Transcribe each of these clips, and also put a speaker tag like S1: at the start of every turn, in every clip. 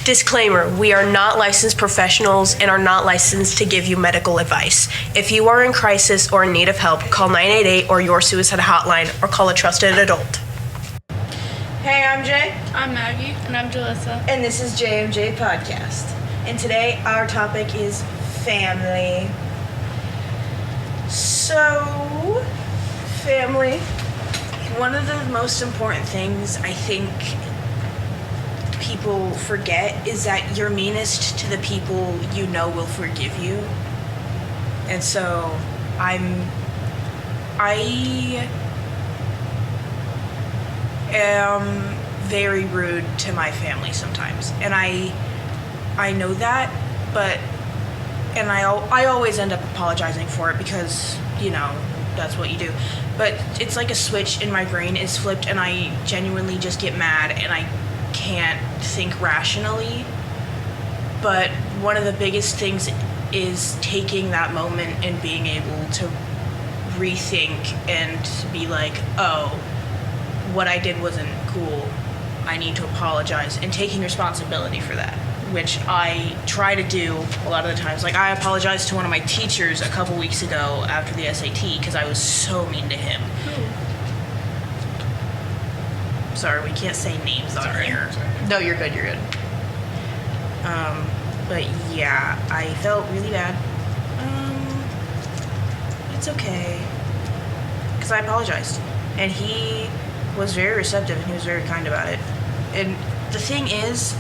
S1: Disclaimer, we are not licensed professionals and are not licensed to give you medical advice. If you are in crisis or in need of help, call 988 or your suicide hotline or call a trusted adult.
S2: Hey, I'm Jay.
S3: I'm Maggie.
S4: And I'm Jalissa.
S2: And this is JMJ Podcast. And today our topic is family. So, family. One of the most important things I think people forget is that your meanest to the people you know will forgive you. And so I am very rude to my family sometimes, and I know that, but I always end up apologizing for it because, you know, that's what you do. But it's like a switch in my brain is flipped, and I genuinely just get mad and I can't think rationally. But one of the biggest things is taking that moment and being able to rethink and be like, oh, what I did wasn't cool. I need to apologize, and taking responsibility for that, which I try to do a lot of the times. Like, I apologized to one of my teachers a couple weeks ago after the SAT because I was so mean to him. Sorry, we can't say names on here. No, you're good. But yeah, I felt really bad. It's okay, because I apologized, and he was very receptive and he was very kind about it. And the thing is,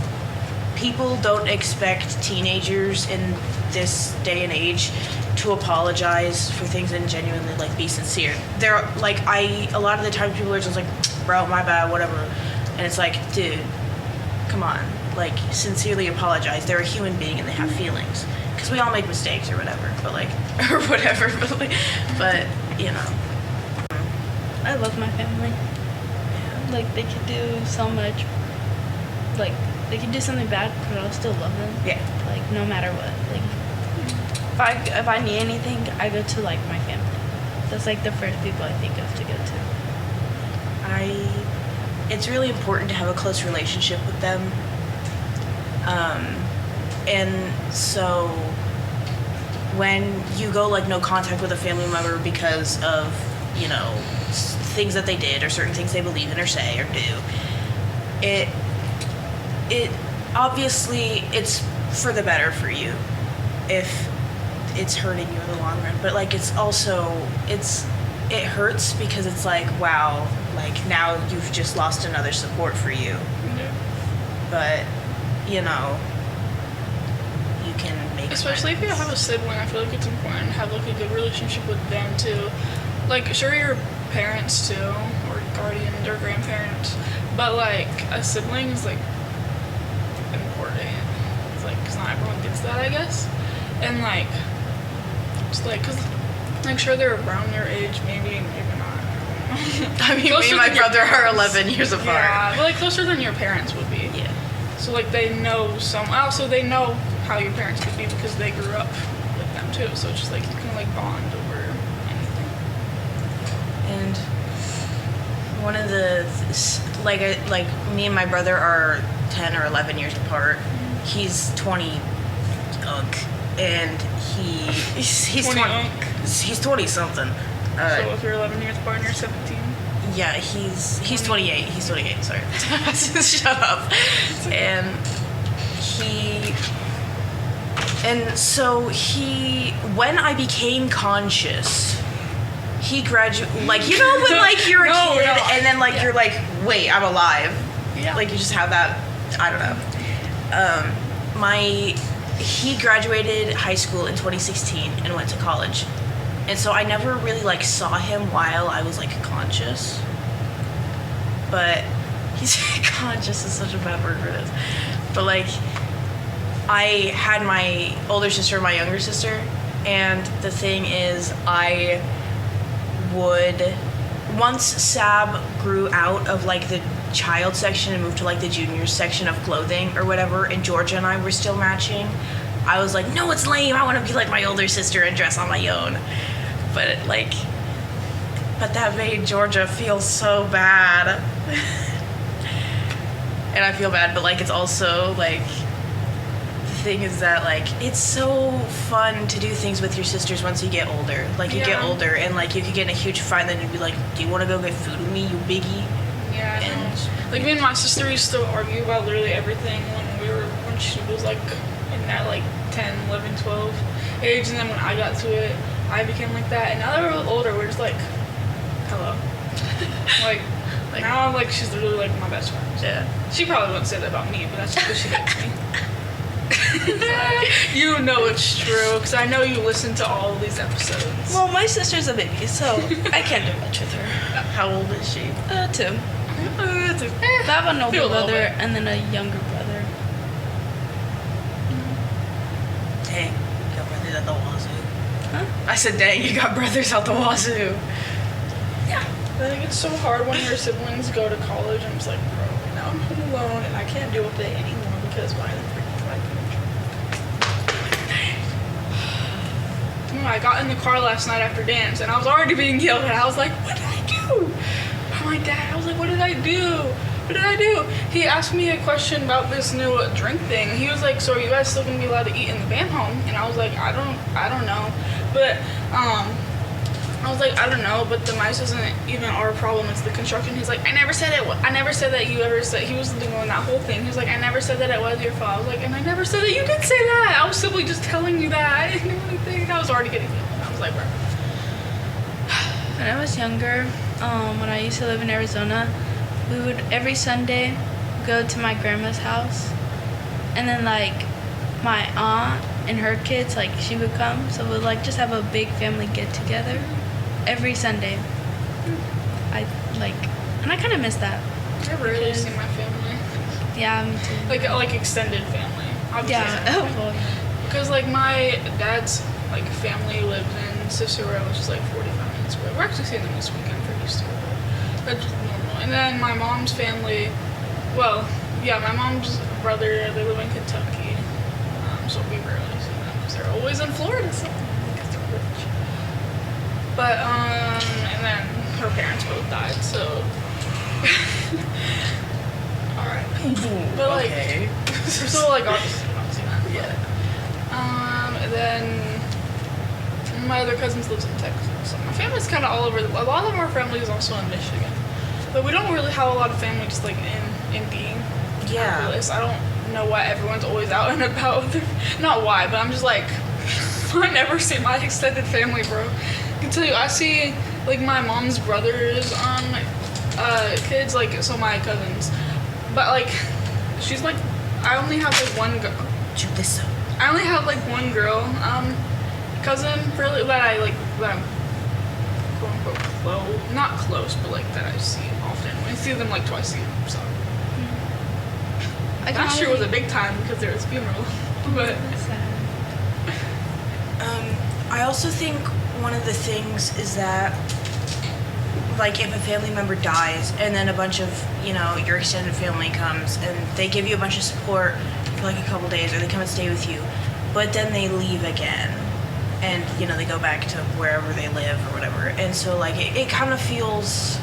S2: people don't expect teenagers in this day and age to apologize for things and genuinely like be sincere. They're like, a lot of the time people are just like, bro, my bad, whatever. And it's like, dude, come on, like, sincerely apologize. They're a human being and they have feelings, because we all make mistakes or whatever, but you know.
S4: I love my family. Like, they could do so much. Like, they could do something bad, but I'll still love them.
S2: Yeah.
S4: Like, no matter what. Like, if I need anything, I go to, like, my family. That's, like, the first people I think of to go to.
S2: It's really important to have a close relationship with them. And so when you go, like, no contact with a family member because of, you know, things that they did or certain things they believe in or say or do, it obviously it's for the better for you if it's hurting you in the long run, but like it's also it hurts because it's like, wow, like now you've just lost another support for you. But you know, you can make
S3: especially
S2: friends.
S3: if you have a sibling, I feel like it's important to have like a good relationship with them too. Like, sure, your parents too, or guardians or grandparents, but like a sibling is like important. It's like, because not everyone gets that, I guess. And like, it's like, because like, sure, they're around your age, maybe not.
S2: I mean, me and my brother are 11 years apart.
S3: Yeah, but like closer than your parents would be.
S2: Yeah.
S3: So like they know also they know how your parents could be because they grew up with them too. So it's just like you can like bond over anything.
S2: And one of the like me and my brother are 10 or 11 years apart. He's 20 and he's 20 he's 20 something.
S3: So if you're 11 years apart and you're 17.
S2: Yeah, he's 28. He's 28. Sorry. Shut up. And so when I became conscious, he graduated. Like, you know, when like you're a kid and then like you're like, wait, I'm alive.
S3: Yeah.
S2: Like you just have that. I don't know. He graduated high school in 2016 and went to college. And so I never really like saw him while I was like conscious. But he's conscious is such a bad word for this. But like, I had my older sister and my younger sister, and the thing is, once Sab grew out of like the child section and moved to like the junior section of clothing or whatever, and Georgia and I were still matching, I was like, no, it's lame, I want to be like my older sister and dress on my own. But that made Georgia feel so bad. And I feel bad, but like it's also like thing is that like it's so fun to do things with your sisters once you get older. Like you get
S3: Yeah.
S2: older and like you could get in a huge fight and then you'd be like, do you want to go get food with me, you biggie?
S3: Yeah, I know.
S2: And-
S3: Like me and my sister used to argue about literally everything when she was like in that like 10, 11, 12 age, and then when I got to it, I became like that. And now that we're a little older, we're just like, hello. like now like she's literally like my best friend.
S2: Yeah.
S3: She probably wouldn't say that about me, but that's because she hates me. You know it's true, because I know you listen to all of these episodes.
S4: Well, my sister's a baby, so I can't do much with her.
S2: How old is she?
S4: 2.
S3: It's a-
S4: I have an older
S3: Feel a little
S4: brother
S3: bit.
S4: and then a younger brother.
S2: Dang, you got brothers at the wazoo.
S4: Huh?
S2: I said, dang, you got brothers out the wazoo.
S3: I think it's so hard when your siblings go to college. I'm just like, bro, now I'm home alone and I can't deal with it anymore because why the freak do I do? I got in the car last night after dance and I was already being yelled at. I was like, what did I do? By my dad. I was like, what did I do? What did I do? He asked me a question about this new drink thing. He was like, so are you guys still gonna be allowed to eat in the van home? And I was like, I don't know. But I was like, I don't know, but the mice isn't even our problem. It's the construction. He's like, I never said it. I never said that you ever said. He was doing that whole thing. He was like, I never said that it was your fault. I was like, and I never said that you did say that. I was simply just telling you that. I didn't do anything. I was already getting it. I was like, bro.
S4: When I was younger, when I used to live in Arizona, we would every Sunday go to my grandma's house, and then like my aunt and her kids, like she would come, so we'd like just have a big family get together every Sunday. I kind of miss that.
S3: I rarely see my family.
S4: Yeah, me too.
S3: Like extended family. Obviously.
S4: Yeah. Oh, well,
S3: Because like my dad's like family lives in Cicero, which is like 45 minutes away. We're actually seeing them this weekend for Easter. That's just normal. And then my mom's family, well, yeah, my mom's brother, they live in Kentucky. So we rarely see them because they're always in Florida. So because they're rich. But and then her parents both died. So. All right. But like,
S2: Okay.
S3: so like obviously not.
S2: Yeah.
S3: And then my other cousins lives in Texas. So my family's kind of all over. A lot of our family is also in Michigan, but we don't really have a lot of family just like in Dean.
S2: Yeah.
S3: Annapolis. I don't know why everyone's always out and about. Not why, but I'm just like, I never see my extended family, bro. I can tell you, I see like my mom's brother's kids, like so my cousins, but like she's like, I only have like one girl.
S2: Chew this up.
S3: I only have like one girl cousin really that I'm quote unquote close, not close, but like that I see often. I see them like twice a year. So
S4: I can
S3: last year was
S4: only-
S3: a big time because there was a funeral, but
S2: I also think one of the things is that, like, if a family member dies and then a bunch of, your extended family comes and they give you a bunch of support for like a couple days or they come and stay with you, but then they leave again and, they go back to wherever they live or whatever. And so, like, it kind of feels...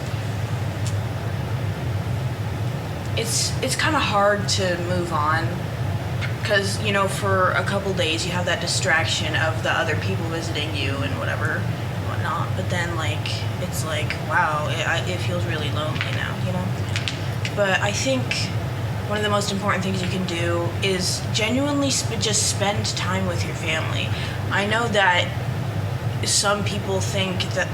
S2: It's kind of hard to move on because, for a couple days you have that distraction of the other people visiting you and whatnot. But then, like, it's like, wow, it feels really lonely now, But I think one of the most important things you can do is genuinely just spend time with your family. I know that some people think that,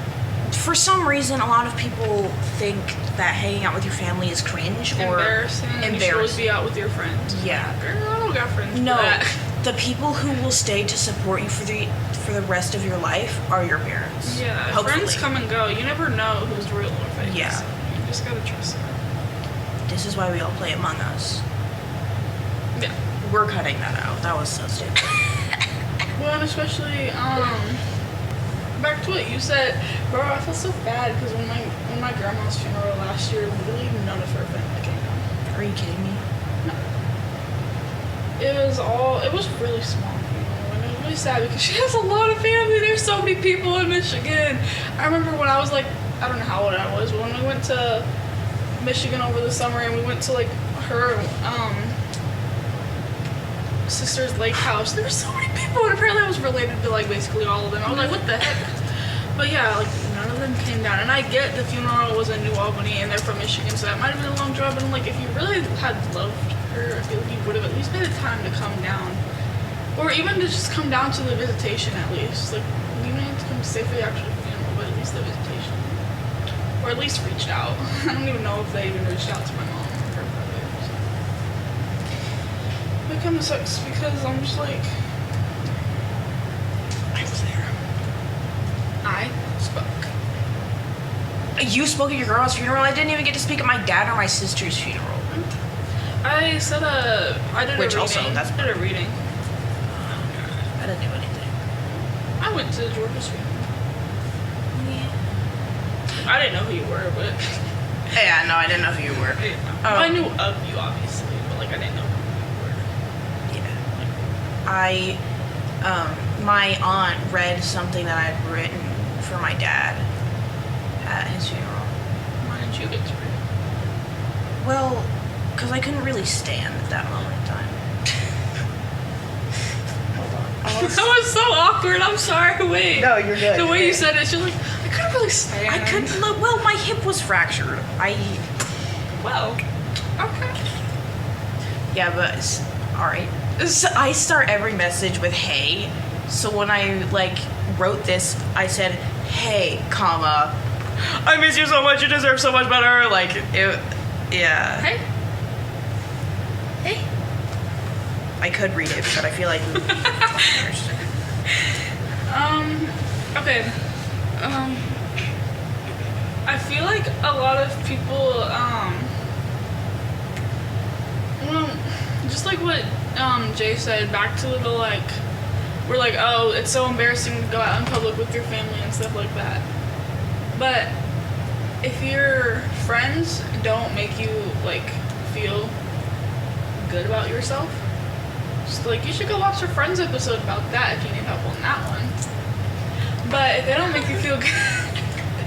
S2: for some reason, a lot of people think that hanging out with your family is cringe or
S3: embarrassing. You should always be out with your friends.
S2: Yeah.
S3: Girl, I don't got friends.
S2: No,
S3: For that.
S2: the people who will stay to support you for the rest of your life are your parents.
S3: Yeah,
S2: Hopefully.
S3: friends come and go. You never know who's real or fake.
S2: Yeah.
S3: So you just gotta trust them.
S2: This is why we all play Among Us.
S3: Yeah.
S2: We're cutting that out. That was so stupid.
S3: Well, and especially back to what you said, bro. I feel so bad because when my grandma's funeral last year, literally none of her family came down.
S2: Are you kidding me?
S3: It was really small, and it was really sad because she has a lot of family. There's so many people in Michigan. I remember when I was like, I don't know how old I was, but when we went to Michigan over the summer and we went to like her sister's lake house. There were so many people, and apparently I was related to like basically all of them. I was like, what the heck? But yeah, like none of them came down. And I get the funeral was in New Albany, and they're from Michigan, so that might have been a long drive. But I'm like, if you really had loved her, I feel like you would have at least made the time to come down, or even to just come down to the visitation at least. Like you didn't have to come safely after the funeral, but at least the visitation, or at least reached out. I don't even know if they even reached out to my mom or her brother. So. It kind of sucks because I'm just like, I was there. I spoke.
S2: You spoke at your grandma's funeral? I didn't even get to speak at my dad or my sister's funeral.
S3: I said I did
S2: Which
S3: a reading.
S2: also, that's-
S3: I did a reading.
S2: I didn't do anything.
S3: I went to George's funeral. I didn't know who you were, but
S2: Yeah, no, I didn't know who you were.
S3: well, I knew of you obviously, but like I didn't know who you were.
S2: Yeah. My aunt read something that I'd written for my dad at his funeral.
S3: Why didn't you get to read?
S2: Well, because I couldn't really stand at that moment in time. Hold on.
S3: That was so awkward. I'm sorry. Wait.
S2: No, you're good.
S3: The way
S2: You're
S3: you
S2: good.
S3: said it, you're like, I couldn't really stand.
S2: I couldn't look. Well, my hip was fractured.
S3: Well. Okay.
S2: Yeah, but all right. So I start every message with "Hey." So when I wrote this, I said, "Hey, comma, I miss you so much. You deserve so much better." Like it. Yeah.
S3: Hey. Hey.
S2: I could read it, but I feel like.
S3: Okay. I feel like a lot of people, well, just like what Jay said, back to the we're like, oh, it's so embarrassing to go out in public with your family and stuff like that. But if your friends don't make you feel good about yourself, just you should go watch your Friends episode about that if you need help on that one. But if they don't make you feel good.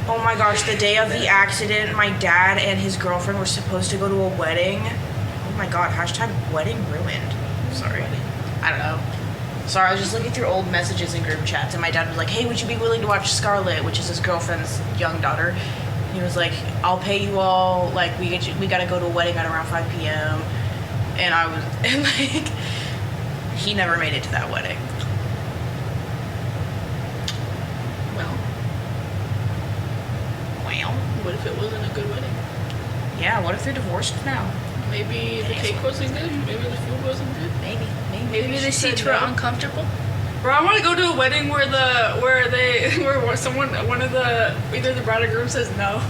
S2: Oh my gosh, the day of the accident, my dad and his girlfriend were supposed to go to a wedding. Oh my god, #wedding ruined. Sorry. I don't know. Sorry, I was just looking through old messages and group chats, and my dad was like, hey, would you be willing to watch Scarlett, which is his girlfriend's young daughter? And he was like, I'll pay you all, we gotta go to a wedding at around 5 p.m. And I was, and he never made it to that wedding.
S3: Well, what if it wasn't a good wedding?
S2: Yeah, what if they're divorced now?
S3: Maybe the cake wasn't good. Maybe the food wasn't good.
S2: Maybe.
S4: Maybe the
S3: she said
S4: seats were
S3: no.
S4: uncomfortable.
S3: Bro, I want to go to a wedding where one of the either the bride or groom says no.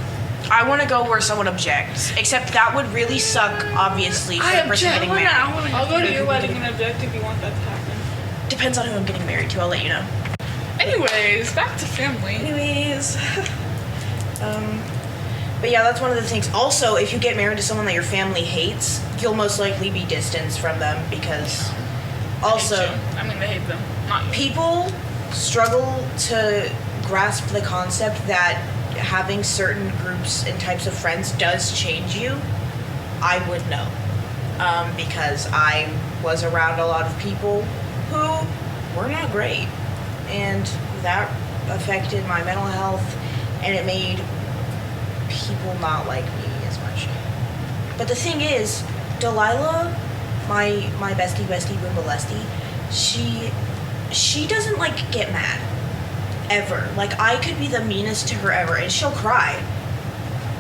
S2: I want to go where someone objects. Except that would really suck, obviously, for the person getting married.
S3: I'll go to your wedding and object if you want that to happen.
S2: Depends on who I'm getting married to. I'll let you know.
S3: Anyways, back to family.
S2: Anyways. But yeah, that's one of the things. Also, if you get married to someone that your family hates, you'll most likely be distanced from them because also
S3: I mean, they hate them, not you.
S2: people struggle to grasp the concept that having certain groups and types of friends does change you. I would know. Because I was around a lot of people who were not great. And that affected my mental health, and it made people not like me as much. But the thing is, Delilah, my bestie Wimbalestie, she doesn't get mad ever. I could be the meanest to her ever, and she'll cry.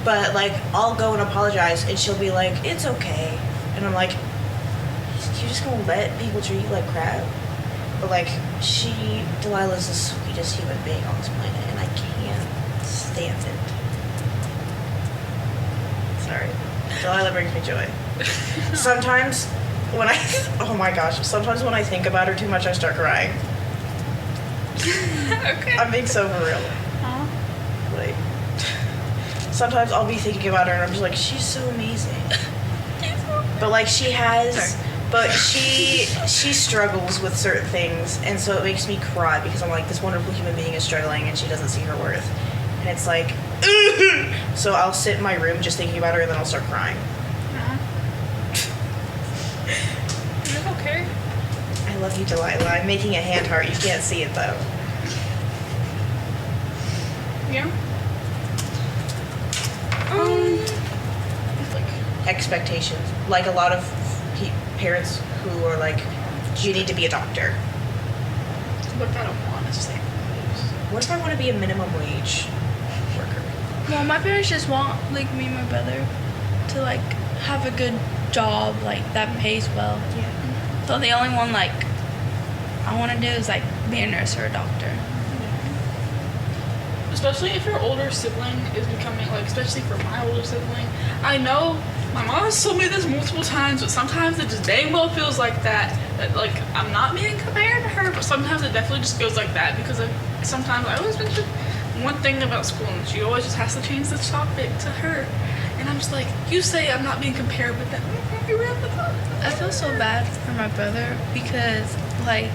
S2: But I'll go and apologize, and she'll be like, "It's okay," and I'm like, "You just gonna let people treat you like crap?" But Delilah's the sweetest human being on this planet, and I can't stand it. Sorry. Delilah brings me joy. Sometimes when sometimes when I think about her too much, I start crying.
S3: Okay.
S2: I'm being so for real. Sometimes I'll be thinking about her and I'm just like, she's so amazing. But she struggles with certain things, and so it makes me cry because I'm like, this wonderful human being is struggling and she doesn't see her worth. And it's like, so I'll sit in my room just thinking about her and then I'll start crying.
S3: Okay.
S5: love you, Delilah. I'm making a hand heart. You can't see it though.
S3: Yeah. Like,
S5: Expectations. Like a lot of parents who are like, you need to be a doctor.
S3: but I don't want to say.
S5: What if I want to be a minimum wage worker?
S4: Well, my parents just want like me and my brother to like have a good job like that pays well.
S5: Yeah.
S4: So the only one like I want to do is like be a nurse or a doctor.
S3: Especially if your older sibling is becoming, like, especially for my older sibling. I know my mom has told me this multiple times, but sometimes it just dang well feels like that. That, like, I'm not being compared to her, but sometimes it definitely just feels like that because sometimes I always mention one thing about school and she always just has to change the topic to her. And I'm just like, you say I'm not being compared with that.
S4: I feel so bad for my brother because like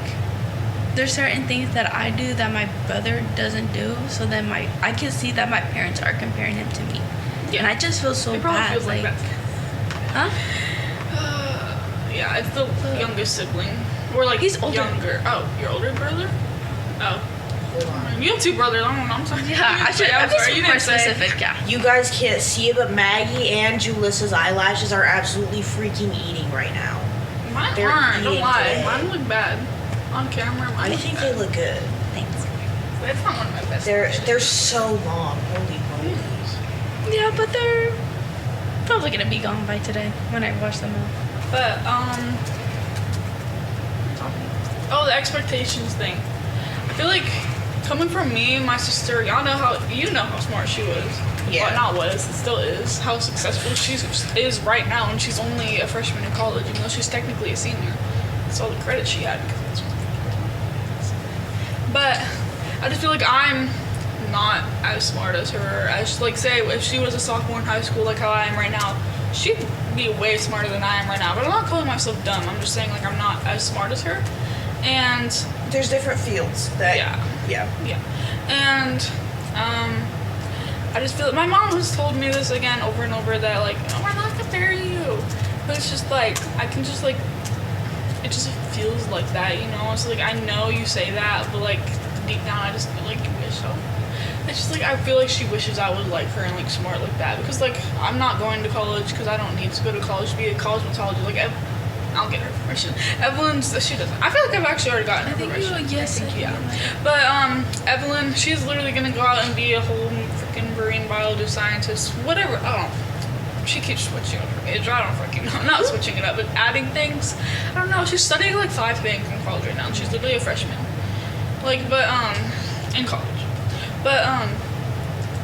S4: there's certain things that I do that my brother doesn't do, so then I can see that my parents are comparing him to me.
S3: Yeah.
S4: And I just feel so
S3: It probably
S4: bad.
S3: feels like that.
S4: Huh?
S3: Yeah, it's the youngest sibling. Or like
S4: He's older.
S3: Younger. Oh, your older brother? Oh.
S5: Hold on.
S3: You have two brothers. I don't know. I'm sorry.
S4: Yeah, I should
S3: I'm
S4: be
S3: sorry. You
S4: more
S3: didn't say.
S4: specific, yeah.
S5: You guys can't see it, but Maggie and Julissa's eyelashes are absolutely freaking eating right now.
S3: Mine
S5: They're
S3: aren't. Don't
S5: eating
S3: lie.
S5: today.
S3: Mine look bad. On camera, mine
S5: I
S3: look
S5: think
S3: bad.
S5: they look good.
S4: Thanks.
S3: It's not one of my best.
S5: They're so long. Holy moly.
S4: Yeah, but they're probably gonna be gone by today when I wash them off.
S3: But oh, the expectations thing. I feel like coming from me and my sister, you know how smart she was.
S5: Yeah.
S3: Well, not was, it still is. How successful she is right now, and she's only a freshman in college, even though she's technically a senior. That's all the credit she had. Because that's but I just feel like I'm not as smart as her. As like say if she was a sophomore in high school, like how I am right now, she'd be way smarter than I am right now. But I'm not calling myself dumb. I'm just saying like I'm not as smart as her. And
S5: There's different fields that.
S3: Yeah.
S5: Yeah.
S3: and I just feel like my mom has told me this again over and over that like we're not comparing you, but it's just like I can just like it just feels like that, you know. So like I know you say that, but like deep down I just feel like you wish so. It's just like I feel like she wishes I was like her and like smart like that because like I'm not going to college because I don't need to go to college to be a cosmetologist. Like I'll get her permission. Evelyn's she doesn't. I feel like I've actually already gotten her permission.
S4: Yes.
S3: Yeah. But Evelyn, she's literally gonna go out and be a whole freaking marine biologist scientist, whatever. I don't know. She keeps switching up her major. I don't freaking know. Not switching it up, but adding things. I don't know. She's studying like 5 things in college right now. And she's literally a freshman. Like, but in college. But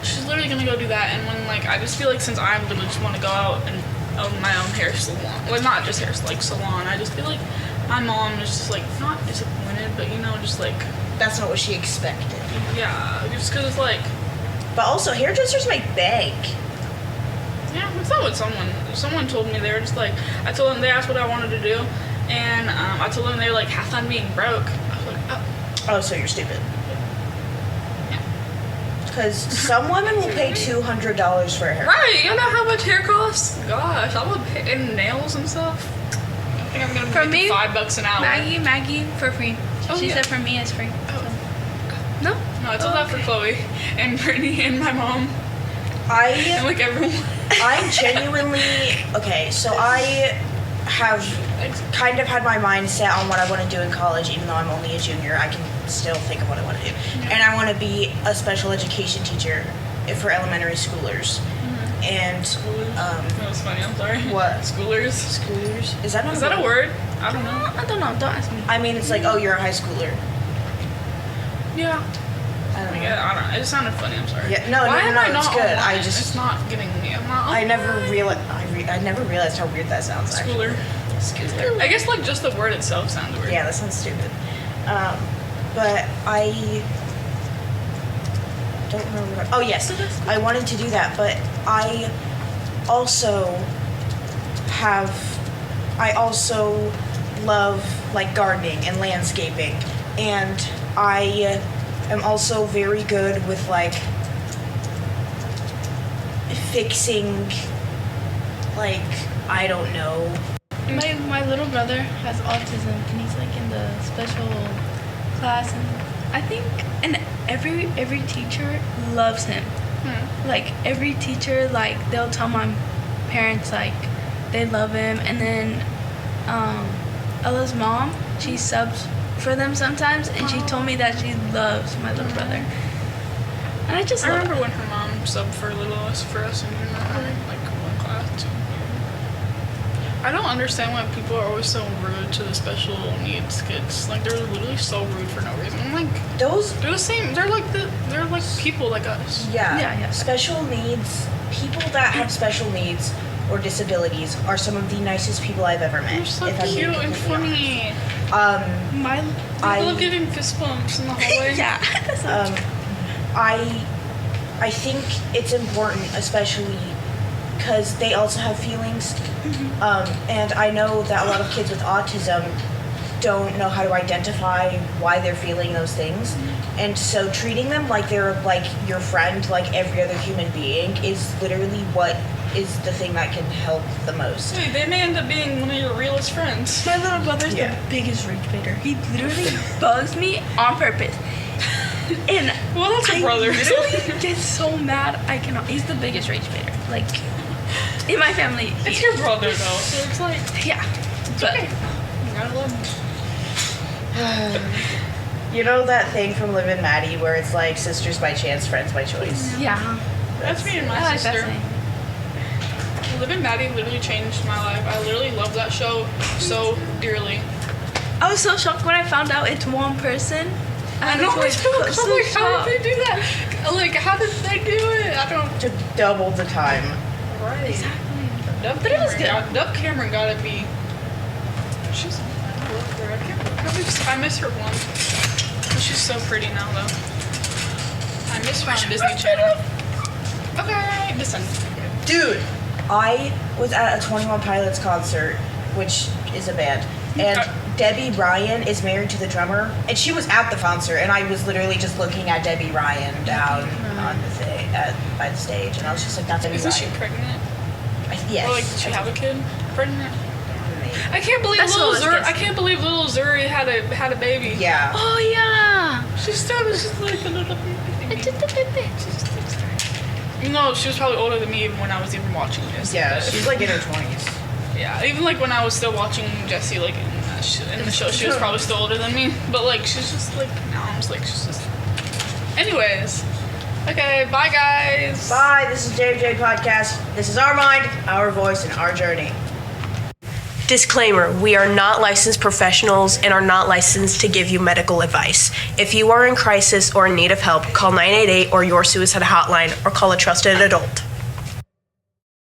S3: she's literally gonna go do that. And when like I just feel like since I literally just want to go out and own my own hair salon, like not just hair, like salon. I just feel like my mom is just like not disappointed, but you know, just like
S5: That's not what she expected.
S3: yeah, just because it's like
S5: But also, hairdressers make bank.
S3: yeah, it's not what someone told me. They were just like I told them they asked what I wanted to do, and I told them they were like half on being broke. I was like oh
S5: Oh, so you're stupid.
S3: yeah.
S5: Because some women will pay $200 for a haircut.
S3: Right, you know how much hair costs? Gosh, I would pay and nails and stuff. I think I'm gonna
S4: For
S3: make
S4: me,
S3: $5 an hour.
S4: Maggie for free.
S3: Oh,
S4: She
S3: yeah.
S4: said for me it's free.
S3: Oh.
S4: No?
S3: No, I told that for Chloe and Brittany and my mom and
S5: I
S3: like everyone.
S5: I'm genuinely okay. So I have kind of had my mind set on what I want to do in college, even though I'm only a junior. I can still think of what I want to do, and I want to be a special education teacher for elementary schoolers. And
S3: That was funny. I'm sorry.
S5: What?
S3: Schoolers?
S5: schoolers is that not
S3: Is that a word? I don't know.
S4: I don't know. Don't ask me.
S5: I mean, it's like, oh, you're a high schooler.
S3: Yeah.
S5: I don't know.
S3: Yeah, I don't know. It just sounded funny. I'm sorry.
S5: Yeah, no,
S3: Why
S5: no,
S3: am
S5: no,
S3: I
S5: it's
S3: not
S5: good.
S3: online?
S5: I just-
S3: It's not getting me. I'm not.
S5: I never
S3: online.
S5: realized. I never realized how weird that sounds. Actually.
S3: Schooler.
S5: Schooler.
S3: I guess like just the word itself sounds weird.
S5: Yeah, that sounds stupid. But I don't remember. What, oh yes, I wanted to do that, but I also love like gardening and landscaping, and I am also very good with like fixing, like I don't know,
S4: My little brother has autism, and he's like in the special class, and I think and every teacher loves him. Like every teacher, like they'll tell my parents like they love him, and then Ella's mom, she subs for them sometimes, and she told me that she loves my little brother. And I just
S3: I
S4: love
S3: remember
S4: it.
S3: when her mom subbed for us in like one class too. I don't understand why people are always so rude to the special needs kids. Like they're literally so rude for no reason. I'm like,
S5: Those,
S3: they're the same. They're like people like us.
S4: Yeah.
S5: special needs, people that have special needs or disabilities are some of the nicest people I've ever met.
S3: They're so
S5: if I'm being
S3: cute and
S5: completely
S3: funny.
S5: honest.
S4: My
S3: I love giving fist bumps in the hallway.
S4: yeah.
S5: I think it's important, especially because they also have feelings. And I know that a lot of kids with autism don't know how to identify why they're feeling those things. And so treating them like they're like your friend, like every other human being, is literally what is the thing that can help the most.
S3: Hey, they may end up being one of your realest friends.
S4: My little brother's
S5: Yeah.
S4: the biggest rage baiter. He literally bugs me on purpose. And
S3: Well, that's a brother.
S4: I literally get so mad I cannot. He's the biggest rage baiter. Like in my family.
S3: It's your brother though, so it's like
S4: Yeah. But
S3: you gotta love him.
S5: You know that thing from Liv and Maddie where it's like sisters by chance, friends by choice?
S4: yeah.
S3: That's me and my
S4: I like that
S3: sister.
S4: saying.
S3: Liv and Maddie literally changed my life. I literally love that show so dearly.
S4: I was so shocked when I found out it's one person.
S3: I know,
S4: was
S3: too. I'm
S4: so
S3: like, how
S4: shocked.
S3: did they do that? Like, how did they do it? I don't.
S5: To double the time.
S3: Right.
S4: Exactly.
S3: Dove
S4: But it was
S3: Cameron
S4: good.
S3: Dove Cameron gotta be. She's. I love her. I miss her one. She's so pretty now, though. I miss her on Disney Channel. Okay, listen.
S5: Dude, I was at a 21 Pilots concert, which is a band, and Debbie Ryan is married to the drummer, and she was at the concert, and I was literally just looking at Debbie Ryan down on the thing by the stage, and I was just like, "That's Debbie
S3: Isn't she
S5: Ryan."
S3: pregnant?
S5: Yes.
S3: Or like, did she have a kid? Pregnant?
S5: Maybe.
S3: I can't believe
S4: That's
S3: little
S4: what I was
S3: Zuri. I can't believe little Zuri had a baby.
S5: Yeah.
S4: Oh yeah.
S3: She still was just like a little baby.
S4: It's just a baby.
S3: No, she was probably older than me even when I was even watching this.
S5: Yeah,
S3: But-
S5: she's like in her 20s.
S3: Yeah, even like when I was still watching Jessie, like in the show, she was probably still older than me. But like, she's just like now I'm just like she's just. Anyways, okay, bye guys.
S5: Bye, this is JJ Podcast. This is our mind, our voice, and our journey.
S1: Disclaimer, we are not licensed professionals and are not licensed to give you medical advice. If you are in crisis or in need of help, call 988 or your suicide hotline or call a trusted adult.